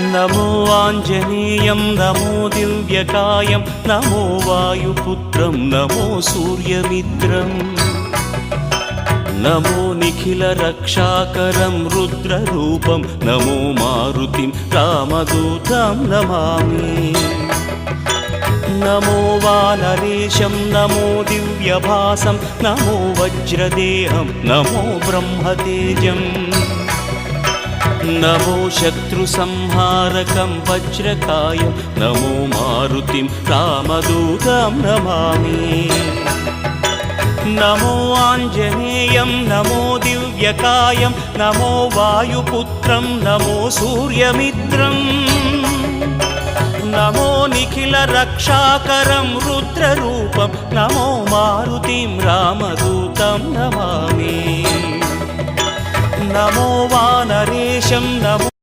नमो आञ्जनेयं नमो दिव्यकायं नमो वायुपुत्रं नमो सूर्यमित्रम् नमो निखिलरक्षाकरं रुद्ररूपं नमो मारुतिं रामदूतं Namami नमो वानरेशं नमो दिव्यभासं नमो वज्रदेहं नमो ब्रह्मतेजम् नमो शत्रुसंहारकं वज्रकायं नमो मारुतिं रामदूतं Namami नमो आञ्जनेयं नमो दिव्यकायं नमो वायुपुत्रं नमो सूर्यमित्रम् नमो निखिलरक्षाकरं रुद्ररूपं नमो मारुतिं रामदूतं Namami नमो वानरेशं नमो